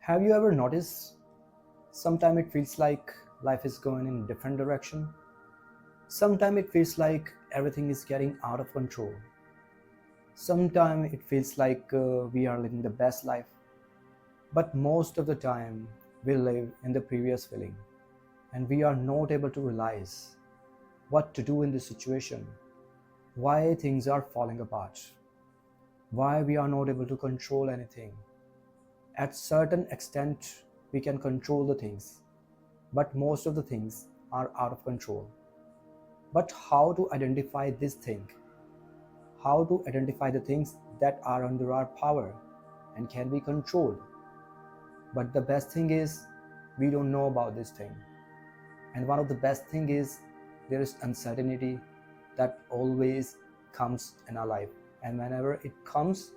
Have you ever noticed sometimes it feels like life is going in a different direction? Sometimes it feels like everything is getting out of control. Sometimes it feels like we are living the best life. But most of the time we live in the previous feeling and we are not able to realize what to do in this situation, why things are falling apart, why we are not able to control anything. At certain extent we can control the things, but most of the things are out of control. But how to identify this thing? How to identify the things that are under our power and can be controlled? But the best thing is we don't know about this thing. And one of the best thing is there is uncertainty that always comes in our life. And whenever it comes,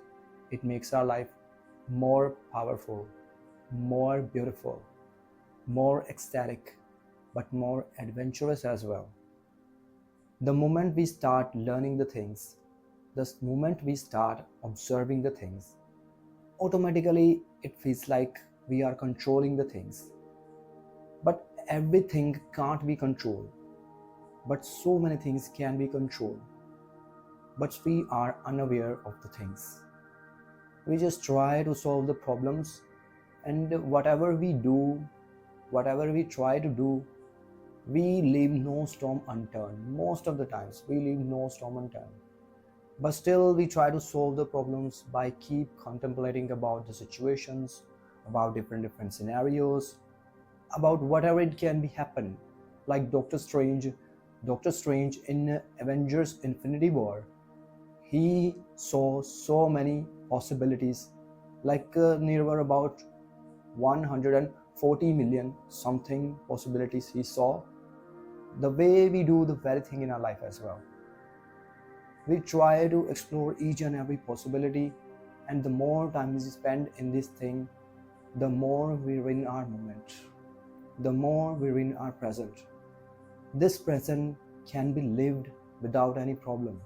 it makes our life more powerful, more beautiful, more ecstatic, but more adventurous as well. The moment we start learning the things, the moment we start observing the things, automatically it feels like we are controlling the things. But everything can't be controlled. But so many things can be controlled. But we are unaware of the things. We just try to solve the problems, and whatever we do, whatever we try to do, we leave no stone unturned. Most of the times we leave no stone unturned. But still we try to solve the problems by keep contemplating about the situations, about different scenarios, about whatever it can be happen. Like Doctor Strange in Avengers Infinity War, he saw so many possibilities, like near about 140 million something possibilities he saw. The way we do the very thing in our life as well, we try to explore each and every possibility, and the more time we spend in this thing, the more we win our moment, the more we win our present. This present can be lived without any problem.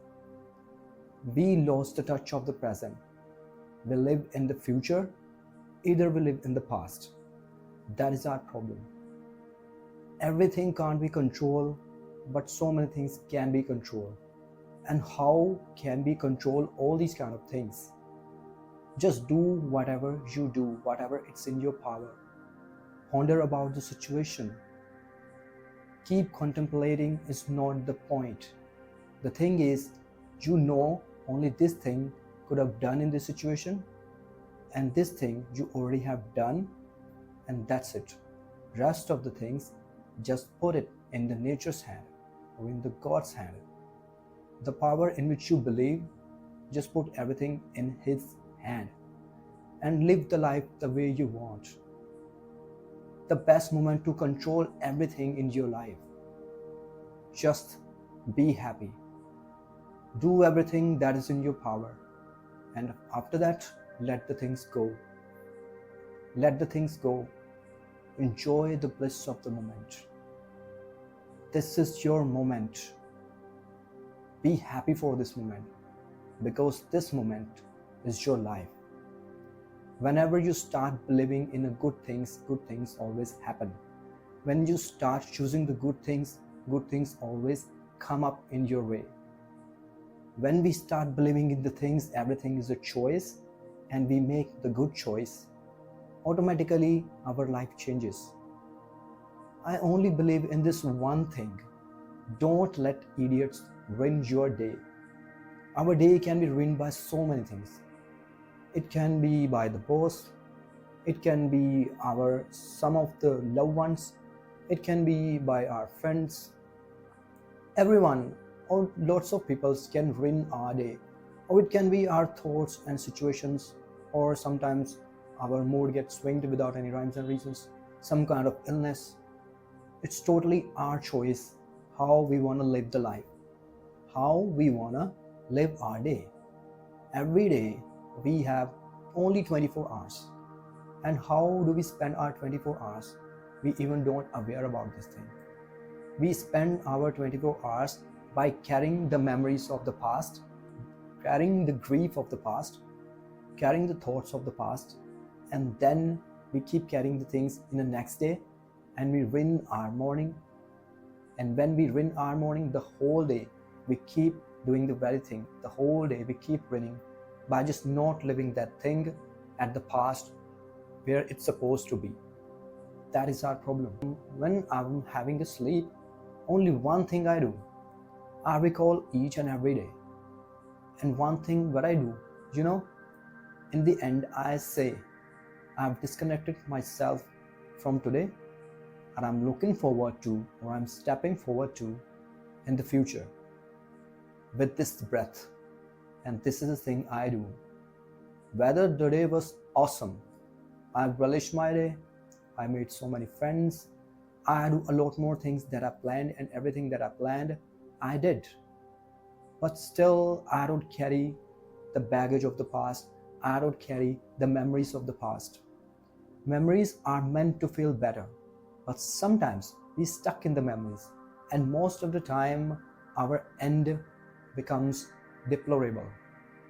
We lost the touch of the present. We live in the future, either we live in the past. That is our problem. Everything can't be controlled, but so many things can be controlled. And how can we control all these kind of things? Just do whatever you do, whatever it's in your power. Ponder about the situation. Keep contemplating is not the point. The thing is, you know only this thing could have done in this situation, and this thing you already have done, and that's it. Rest of the things, just put it in the nature's hand or in the God's hand. The power in which you believe, just put everything in His hand and live the life the way you want. The best moment to control everything in your life. Just be happy. Do everything that is in your power. And after that, let the things go. Let the things go. Enjoy the bliss of the moment. This is your moment. Be happy for this moment, because this moment is your life. Whenever you start believing in good things always happen. When you start choosing the good things always come up in your way. When we start believing in the things, everything is a choice, and we make the good choice, automatically our life changes. I only believe in this one thing: don't let idiots ruin your day. Our day can be ruined by so many things. It can be by the boss, it can be our some of the loved ones, it can be by our friends. Everyone or lots of people can ruin our day, or it can be our thoughts and situations, or sometimes our mood gets swinged without any rhymes and reasons, some kind of illness. It's totally our choice how we want to live the life, how we want to live our day. Every day we have only 24 hours, and how do we spend our 24 hours? We even don't aware about this thing. We spend our 24 hours by carrying the memories of the past, carrying the grief of the past, carrying the thoughts of the past, and then we keep carrying the things in the next day, and we ruin our morning. And when we ruin our morning, the whole day we keep doing the very thing. The whole day we keep winning by just not living that thing at the past where it's supposed to be. That is our problem. When I'm having a sleep, only one thing I do, I recall each and every day. And one thing what I do, you know, in the end, I say, I've disconnected myself from today, and I'm looking forward to, or I'm stepping forward to, in the future with this breath. And this is the thing I do. Whether the day was awesome, I relished my day, I made so many friends, I do a lot more things that I planned, and everything that I planned, I did. But still, I don't carry the baggage of the past. I don't carry the memories of the past. Memories are meant to feel better, but sometimes we stuck in the memories, and most of the time our end becomes deplorable.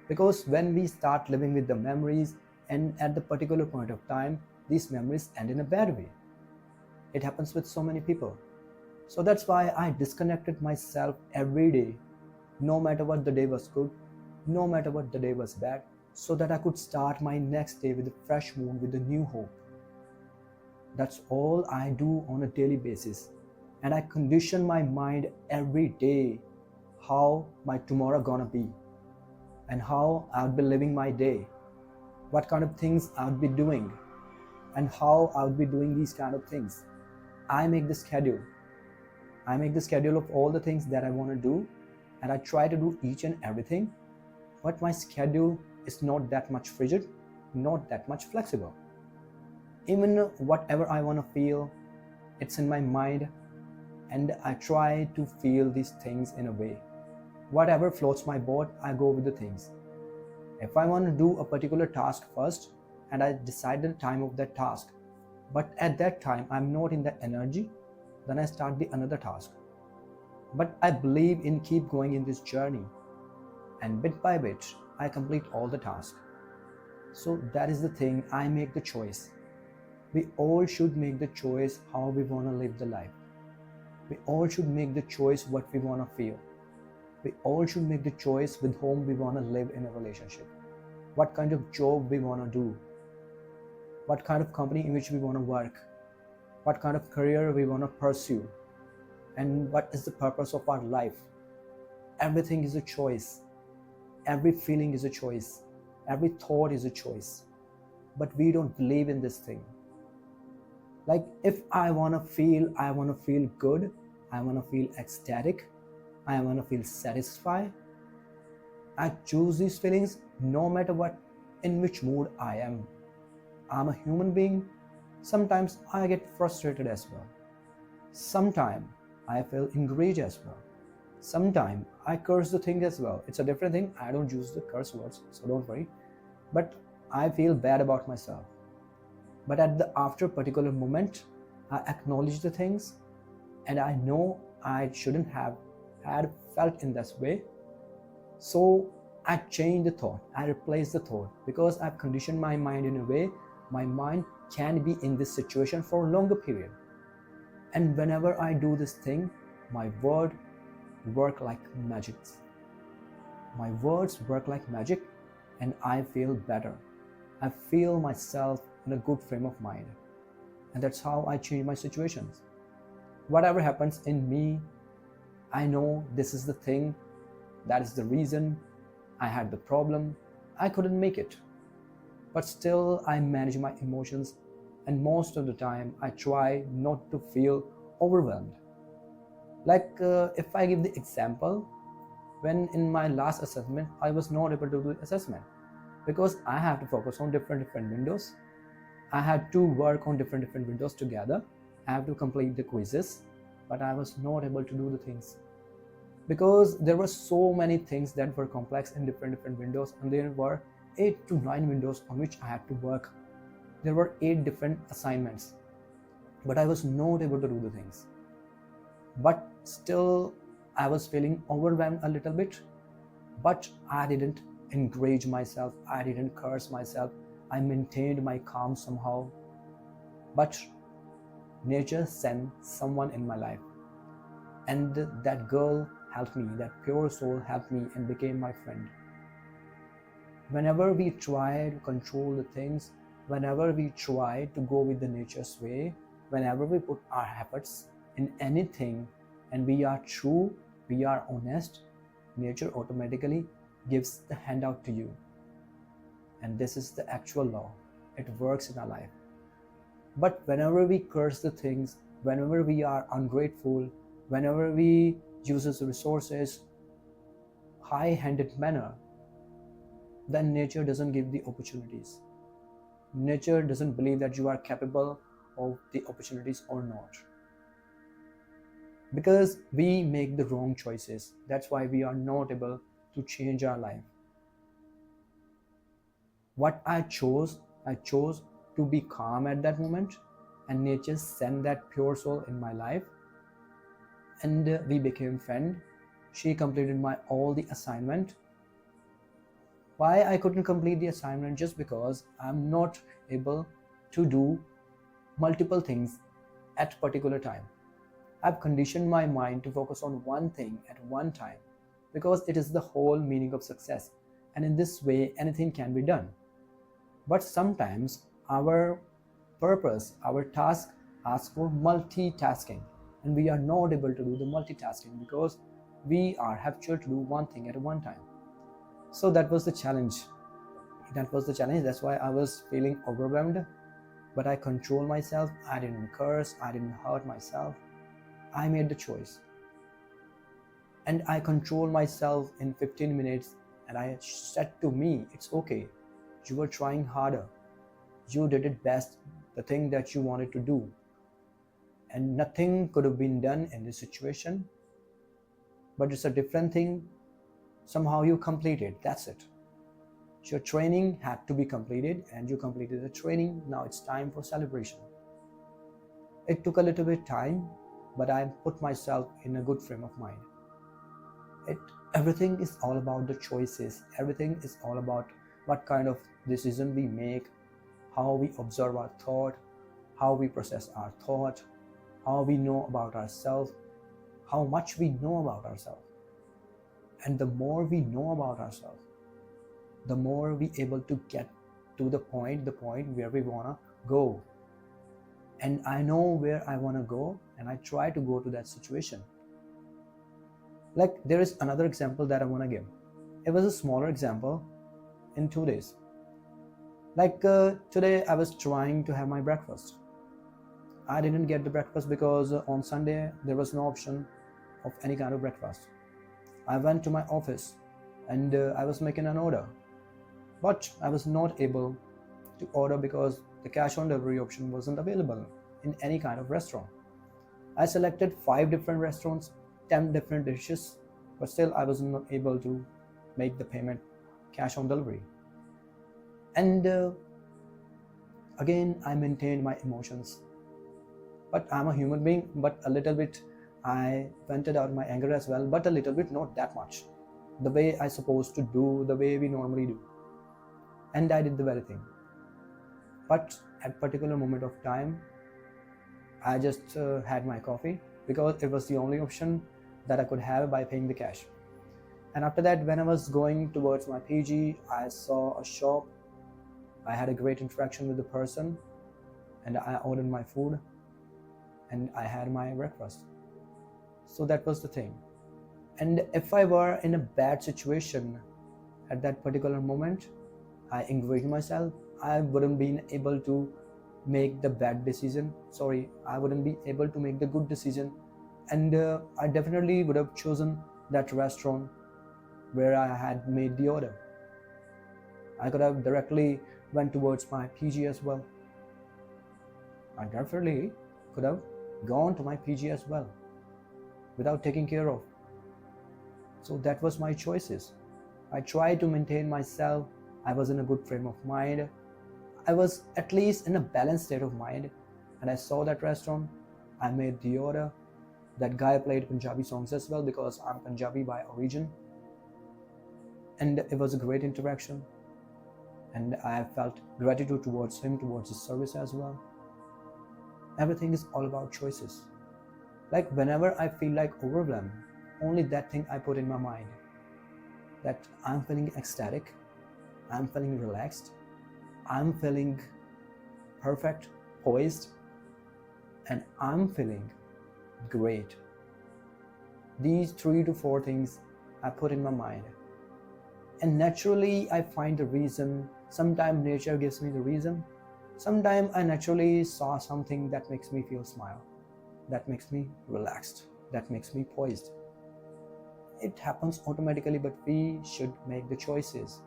Because when we start living with the memories, and at the particular point of time, these memories end in a bad way. It happens with so many people. So that's why I disconnected myself every day, no matter what the day was good, no matter what the day was bad, so that I could start my next day with a fresh mood, with a new hope. That's all I do on a daily basis. And I condition my mind every day how my tomorrow gonna be, and how I'll be living my day, what kind of things I'll be doing, and how I'll be doing these kind of things. I make the schedule. I make the schedule of all the things that I want to do, and I try to do each and everything. But my schedule is not that much rigid, not that much flexible. Even whatever I want to feel, it's in my mind, and I try to feel these things in a way. Whatever floats my boat, I go with the things. If I want to do a particular task first, and I decide the time of that task, but at that time I'm not in that energy, then I start the another task. But I believe in keep going in this journey, and bit by bit I complete all the tasks. So that is the thing, I make the choice. We all should make the choice how we want to live the life. We all should make the choice what we want to feel. We all should make the choice with whom we want to live in a relationship, what kind of job we want to do, what kind of company in which we want to work, what kind of career we want to pursue, and what is the purpose of our life. Everything is a choice. Every feeling is a choice. Every thought is a choice. But we don't believe in this thing. Like if I want to feel good, I want to feel ecstatic, I want to feel satisfied, I choose these feelings no matter what, in which mood I am. I'm a human being. Sometimes I get frustrated as well. Sometimes I feel enraged as well. Sometimes I curse the thing as well. It's a different thing. I don't use the curse words, so don't worry. But I feel bad about myself. But at the after particular moment, I acknowledge the things, and I know I shouldn't have had felt in this way. So I change the thought, I replace the thought, because I've conditioned my mind in a way my mind can be in this situation for a longer period. And whenever I do this thing, my words work like magic. My words work like magic, and I feel better. I feel myself in a good frame of mind. And that's how I change my situations. Whatever happens in me, I know this is the thing, that is the reason I had the problem, I couldn't make it. But still I manage my emotions, and most of the time I try not to feel overwhelmed. Like if I give the example, when in my last assessment I was not able to do the assessment because I have to focus on different windows. I had to work on different windows together. I have to complete the quizzes, but I was not able to do the things because there were so many things that were complex in different windows, and there were 8 to 9 windows on which I had to work. There were 8 different assignments, but I was not able to do the things. But still I was feeling overwhelmed a little bit, but I didn't enrage myself, I didn't curse myself, I maintained my calm somehow. But nature sent someone in my life, and that girl helped me, that pure soul helped me and became my friend. Whenever we try to control the things, whenever we try to go with the nature's way, whenever we put our efforts in anything and we are true, we are honest, nature automatically gives the handout to you. And this is the actual law. It works in our life. But whenever we curse the things, whenever we are ungrateful, whenever we use the resources high-handed manner, then nature doesn't give the opportunities. Nature doesn't believe that you are capable of the opportunities or not. Because we make the wrong choices. That's why we are not able to change our life. What I chose to be calm at that moment, and nature sent that pure soul in my life, and we became friends. She completed all the assignment. Why I couldn't complete the assignment? Just because I'm not able to do multiple things at particular time. I've conditioned my mind to focus on one thing at one time, because it is the whole meaning of success, and in this way anything can be done. But sometimes our purpose, our task asks for multitasking, and we are not able to do the multitasking because we are habitual to do one thing at one time. So that was the challenge. That's why I was feeling overwhelmed. But I controlled myself. I didn't curse. I didn't hurt myself. I made the choice. And I controlled myself in 15 minutes. And I said to me, it's okay. You were trying harder. You did it best, the thing that you wanted to do. And nothing could have been done in this situation. But it's a different thing. Somehow you completed. That's it. Your training had to be completed, and you completed the training. Now it's time for celebration. It took a little bit time, but I put myself in a good frame of mind. Everything is all about the choices. Everything is all about what kind of decision we make, how we observe our thought, how we process our thought, how we know about ourselves, how much we know about ourselves. And the more we know about ourselves, the more we able to get to the point where we want to go. And I know where I want to go, and I try to go to that situation. Like, there is another example that I want to give. It was a smaller example in 2 days. Like today I was trying to have my breakfast. I didn't get the breakfast because on Sunday there was no option of any kind of breakfast. I went to my office and I was making an order, but I was not able to order because the cash on delivery option wasn't available in any kind of restaurant. I selected 5 different restaurants, 10 different dishes, but still I was not able to make the payment cash on delivery. And again I maintained my emotions, but I'm a human being, but a little bit I vented out my anger as well, but a little bit, not that much, the way I supposed to do, the way we normally do. And I did the very thing. But at particular moment of time, I just had my coffee because it was the only option that I could have by paying the cash. And after that, when I was going towards my PG, I saw a shop. I had a great interaction with the person, and I ordered my food and I had my breakfast. So that was the thing. And if I were in a bad situation at that particular moment, I engaged myself, I wouldn't be able to make the bad decision. I wouldn't be able to make the good decision. And I definitely would have chosen that restaurant where I had made the order. I could have directly went towards my PG as well. I definitely could have gone to my PG as well without taking care of. So that was my choices. I tried to maintain myself. I was in a good frame of mind. I was at least in a balanced state of mind, and I saw that restaurant. I made the order. That guy played Punjabi songs as well because I'm Punjabi by origin. And it was a great interaction. And I felt gratitude towards him, towards his service as well. Everything is all about choices. Like whenever I feel like overwhelmed, only that thing I put in my mind, that I'm feeling ecstatic, I'm feeling relaxed, I'm feeling perfect, poised, and I'm feeling great. These 3 to 4 things I put in my mind. And naturally, I find the reason. Sometimes nature gives me the reason. Sometimes I naturally saw something that makes me feel smile, that makes me relaxed, that makes me poised. It happens automatically, but we should make the choices.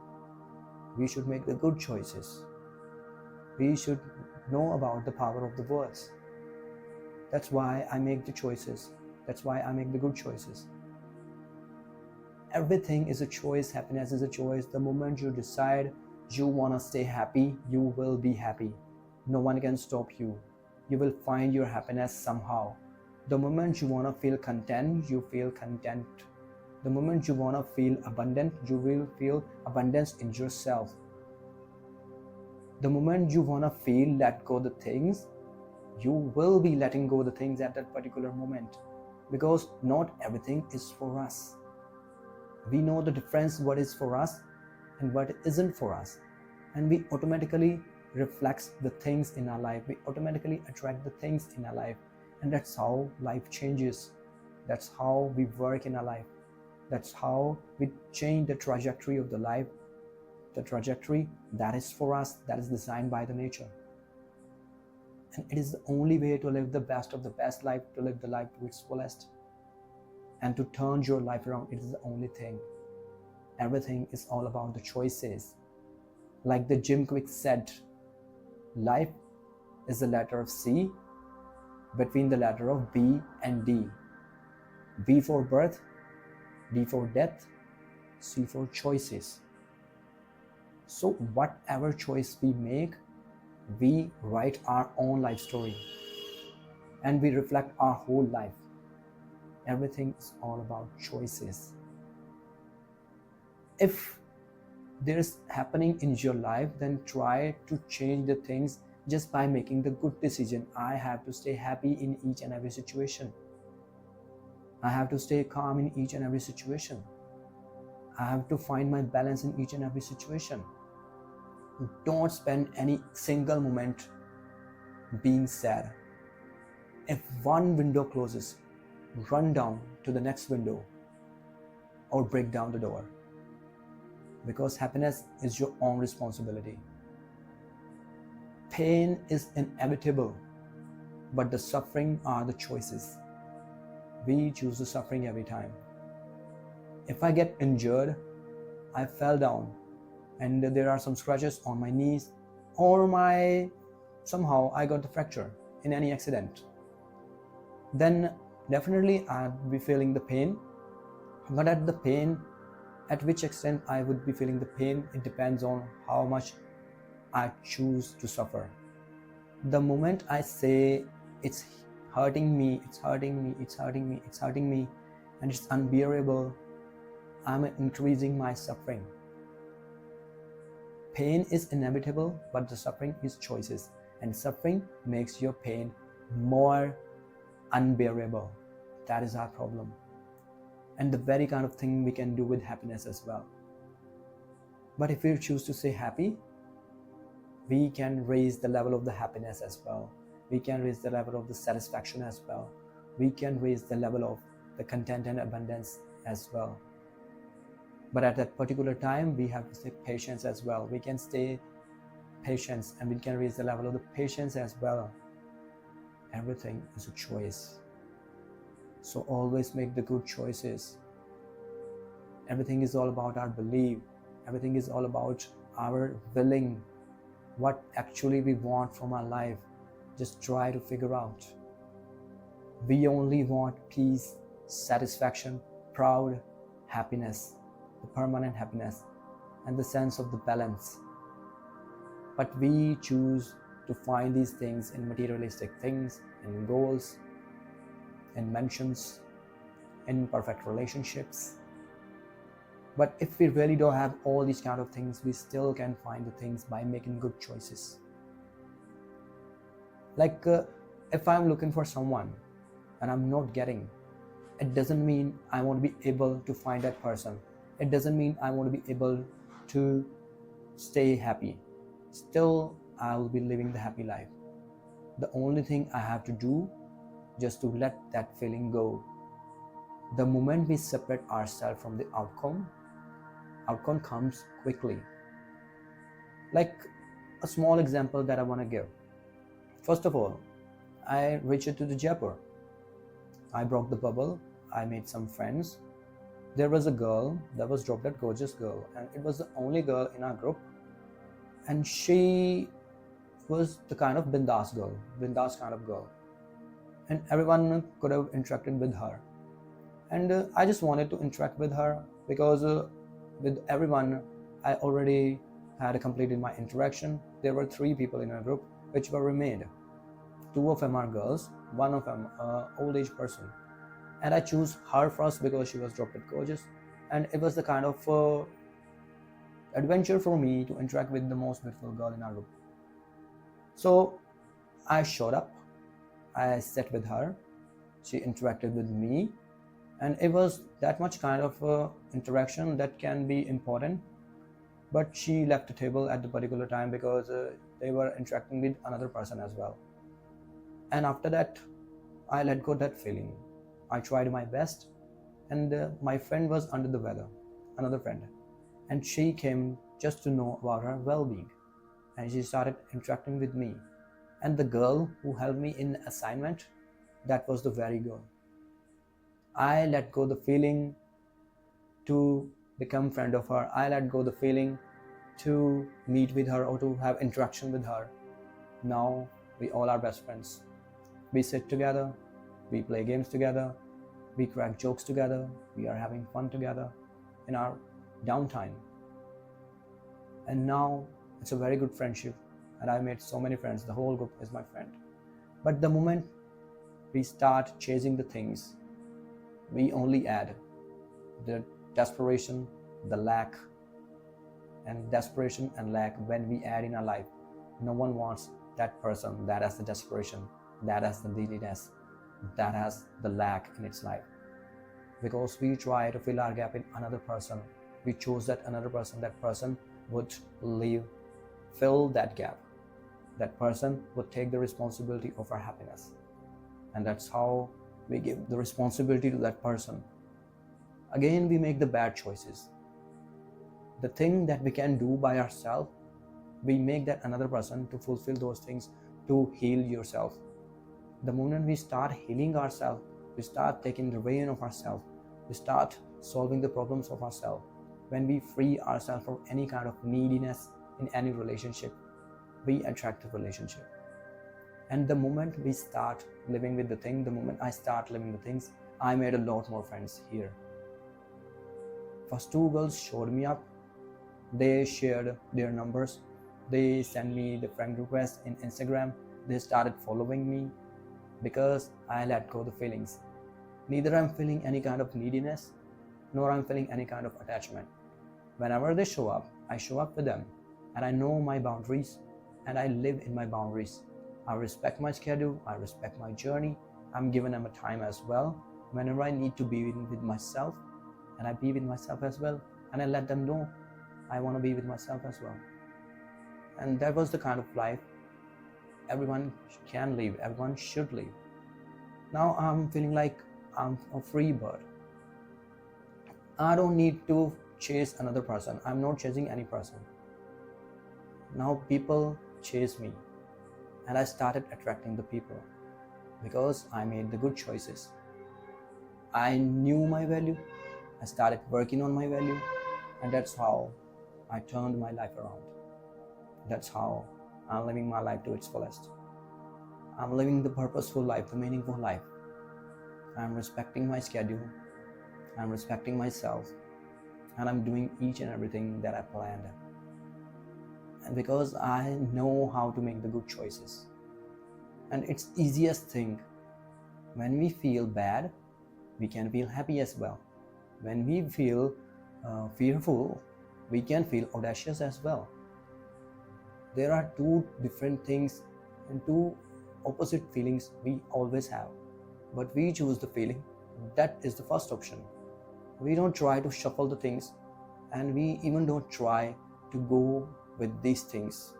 We should make the good choices. We should know about the power of the words. That's why I make the choices. That's why I make the good choices. Everything is a choice. Happiness is a choice. The moment you decide you want to stay happy, you will be happy. No one can stop you. You will find your happiness somehow. The moment you want to feel content, you feel content. The moment you want to feel abundant, you will feel abundance in yourself. The moment you want to feel let go the things, you will be letting go the things at that particular moment, because not everything is for us. We know the difference what is for us and what isn't for us, and we automatically reflect the things in our life. We automatically attract the things in our life, and that's how life changes. That's how we work in our life. That's how we change the trajectory of the life, the trajectory that is for us, that is designed by the nature. And it is the only way to live the best of the best life, to live the life to its fullest, and to turn your life around. It is the only thing. Everything is all about the choices. Like the Jim Quick said, life is the letter of C between the letter of B and D. B for birth, D for death, C for choices. So whatever choice we make, we write our own life story, and we reflect our whole life. Everything is all about choices. If there's happening in your life, then try to change the things just by making the good decision. I have to stay happy in each and every situation. I have to stay calm in each and every situation. I have to find my balance in each and every situation. Don't spend any single moment being sad. If one window closes, run down to the next window or break down the door, because happiness is your own responsibility. Pain is inevitable, but the suffering are the choices. We choose the suffering every time. If I get injured, I fell down and there are some scratches on my knees, or somehow I got the fracture in any accident, then definitely I'd be feeling the pain. But at which extent I would be feeling the pain, it depends on how much I choose to suffer. The moment I say it's hurting me, it's hurting me, it's hurting me, it's hurting me, and it's unbearable, I'm increasing my suffering. Pain is inevitable, but the suffering is choices, and suffering makes your pain more unbearable. That is our problem. And the very kind of thing we can do with happiness as well. But if we choose to stay happy, we can raise the level of the happiness as well. We can raise the level of the satisfaction as well. We can raise the level of the content and abundance as well. But at that particular time, we have to stay patient as well. We can stay patient, and we can raise the level of the patience as well. Everything is a choice. So always make the good choices. Everything is all about our belief. Everything is all about our willing, what actually we want from our life. Just try to figure out. We only want peace, satisfaction, proud, happiness, the permanent happiness, and the sense of the balance. But we choose to find these things in materialistic things, in goals, in mentions, in perfect relationships. But if we really don't have all these kind of things, we still can find the things by making good choices. Like If I'm looking for someone and I'm not getting, it doesn't mean I won't be able to find that person. It doesn't mean I won't be able to stay happy. Still, I will be living the happy life. The only thing I have to do just to let that feeling go. The moment we separate ourselves from the outcome comes quickly. Like a small example that I want to give. First of all, I reached to the Jaipur. I broke the bubble. I made some friends. There was a girl that was dropped, that gorgeous girl, and it was the only girl in our group. And she was the kind of bindas kind of girl. And everyone could have interacted with her. And I just wanted to interact with her because with everyone, I already had completed my interaction. There were 3 people in our group which were remained. 2 of them are girls, 1 of them old age person. And I chose her first because she was dropped gorgeous, and it was the kind of adventure for me to interact with the most beautiful girl in our group. So I showed up, I sat with her, she interacted with me, and it was that much kind of interaction that can be important. But she left the table at the particular time because they were interacting with another person as well. And after that, I let go that feeling. I tried my best, and my friend was under the weather, another friend, and she came just to know about her well-being, and she started interacting with me. And the girl who helped me in assignment, that was the very girl. I let go the feeling to become friend of her. I let go the feeling to meet with her or to have interaction with her. Now we all are best friends. We sit together, we play games together, we crack jokes together, we are having fun together in our downtime. And now it's a very good friendship, and I made so many friends. The whole group is my friend. But the moment we start chasing the things, we only add the desperation, the lack, and desperation and lack when we add in our life. No one wants that person that has the desperation, that has the neediness, that has the lack in its life. Because we try to fill our gap in another person. We chose that another person. That person would fill that gap. That person would take the responsibility of our happiness. And that's how we give the responsibility to that person. Again, we make the bad choices. The thing that we can do by ourselves, we make that another person to fulfill those things, to heal yourself. The moment we start healing ourselves, we start taking the reign of ourselves, we start solving the problems of ourselves. When we free ourselves from any kind of neediness in any relationship, we attract the relationship. And the moment we start living with the thing, the moment I start living the things, I made a lot more friends here. First 2 girls showed me up. They shared their numbers. They sent me the friend request in Instagram. They started following me because I let go the feelings. Neither I'm feeling any kind of neediness, nor I'm feeling any kind of attachment. Whenever they show up, I show up with them, and I know my boundaries, and I live in my boundaries. I respect my schedule, I respect my journey. I'm giving them a time as well. Whenever I need to be with myself, and I be with myself as well, and I let them know I want to be with myself as well. And that was the kind of life everyone can live, everyone should live. Now I'm feeling like I'm a free bird. I don't need to chase another person. I'm not chasing any person. Now people chase me, and I started attracting the people because I made the good choices. I knew my value. I started working on my value, and that's how I turned my life around. That's how I'm living my life to its fullest. I'm living the purposeful life, the meaningful life. I'm respecting my schedule. I'm respecting myself. And I'm doing each and everything that I planned. And because I know how to make the good choices. And it's easiest thing. When we feel bad, we can feel happy as well. When we feel fearful, we can feel audacious as well. There are 2 different things and 2 opposite feelings we always have, but we choose the feeling. That is the first option. We don't try to shuffle the things, and we even don't try to go with these things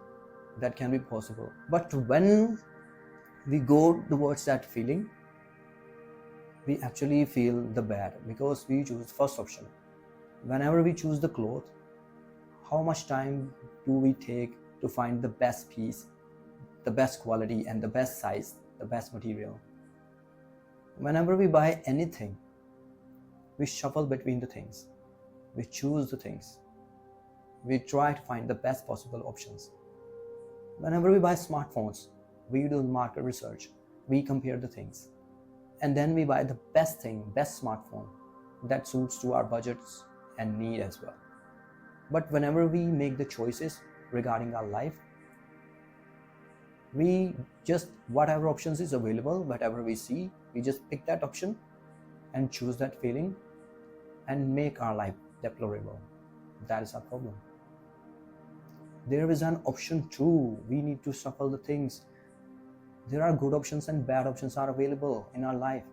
that can be possible. But when we go towards that feeling, we actually feel the bad because we choose first option. Whenever we choose the cloth, how much time do we take to find the best piece, the best quality, and the best size, the best material? Whenever we buy anything, we shuffle between the things, we choose the things, we try to find the best possible options. Whenever we buy smartphones, we do market research, we compare the things, and then we buy the best thing, best smartphone that suits to our budgets and need as well. But whenever we make the choices regarding our life, we just, whatever options is available, whatever we see, we just pick that option and choose that feeling and make our life deplorable. That is our problem. There is an option too. We need to shuffle the things. There are good options and bad options are available in our life.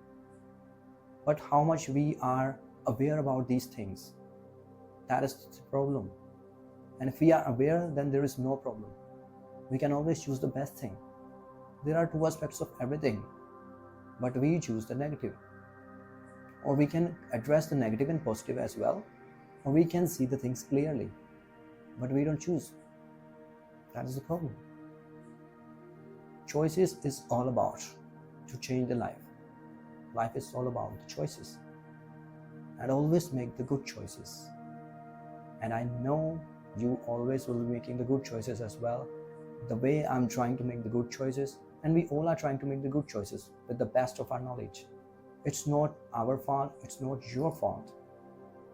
But how much we are aware about these things, that is the problem. And if we are aware, then there is no problem. We can always choose the best thing. There are two aspects of everything, but we choose the negative. Or we can address the negative and positive as well, or we can see the things clearly, but we don't choose. That is the problem. Choices is all about to change the life. Life is all about the choices, and always make the good choices. And I know you always will be making the good choices as well, the way I'm trying to make the good choices, and we all are trying to make the good choices with the best of our knowledge. It's not our fault, it's not your fault,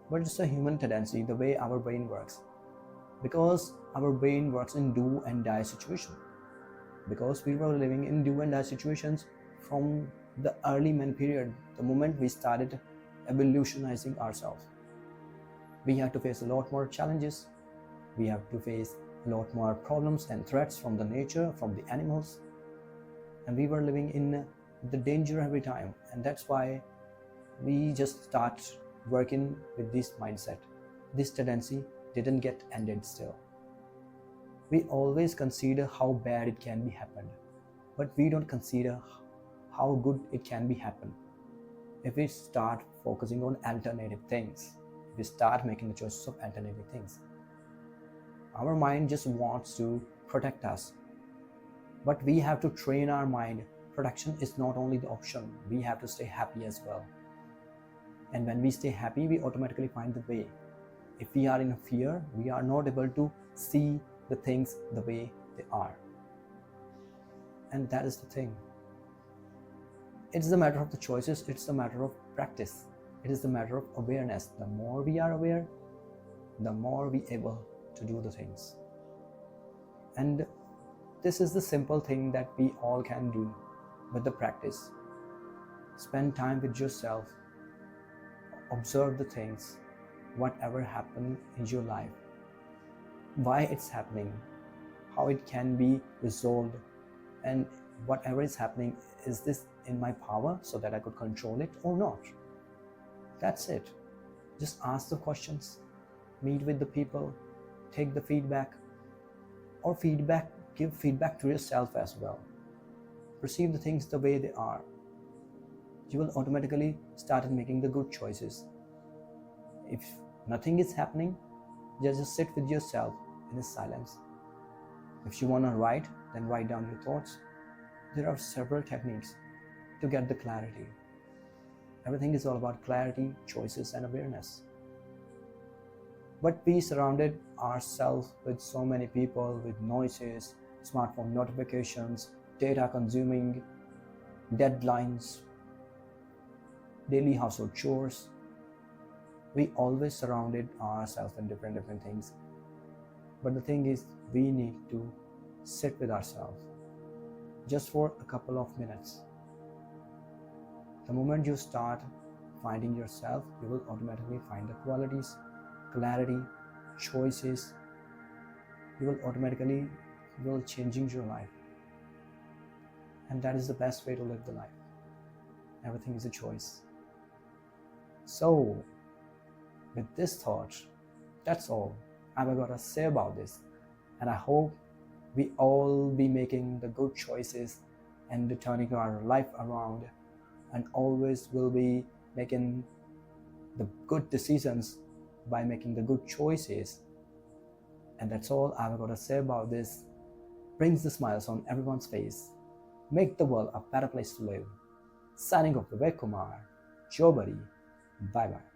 but it's a human tendency, the way our brain works. Because our brain works in do and die situation. Because we were living in do and die situations from the early man period, the moment we started evolutionizing ourselves. We had to face a lot more challenges. We have to face a lot more problems and threats from the nature, from the animals. And we were living in the danger every time. And that's why we just start working with this mindset. This tendency didn't get ended still. We always consider how bad it can be happened, but we don't consider how good it can be happen. If we start focusing on alternative things, if we start making the choices of alternative things, our mind just wants to protect us. But we have to train our mind. Protection is not only the option, we have to stay happy as well. And when we stay happy, we automatically find the way. If we are in fear, we are not able to see the things the way they are. And that is the thing. It's a matter of the choices, it's a matter of practice. It is a matter of awareness. The more we are aware, the more we are able to do the things. And this is the simple thing that we all can do with the practice. Spend time with yourself. Observe the things, whatever happened in your life, why it's happening, how it can be resolved, and whatever is happening, is this in my power so that I could control it or not? That's it. Just ask the questions, meet with the people, take the feedback, or give feedback to yourself as well. Perceive the things the way they are. You will automatically start making the good choices. If nothing is happening, just sit with yourself in silence. If you want to write, then write down your thoughts. There are several techniques to get the clarity. Everything is all about clarity, choices, and awareness. But we surrounded ourselves with so many people, with noises, smartphone notifications, data consuming, deadlines, daily household chores. We always surrounded ourselves in different things. But the thing is, we need to sit with ourselves just for a couple of minutes. The moment you start finding yourself, you will automatically find the qualities, clarity, choices. You will automatically changing your life. And that is the best way to live the life. Everything is a choice. So, with this thought, that's all I've got to say about this. And I hope we all be making the good choices and turning our life around, and always will be making the good decisions by making the good choices. And that's all I've got to say about this. Brings the smiles on everyone's face. Make the world a better place to live. Signing off, Vivek Kumar, Joe Buddy. Bye bye.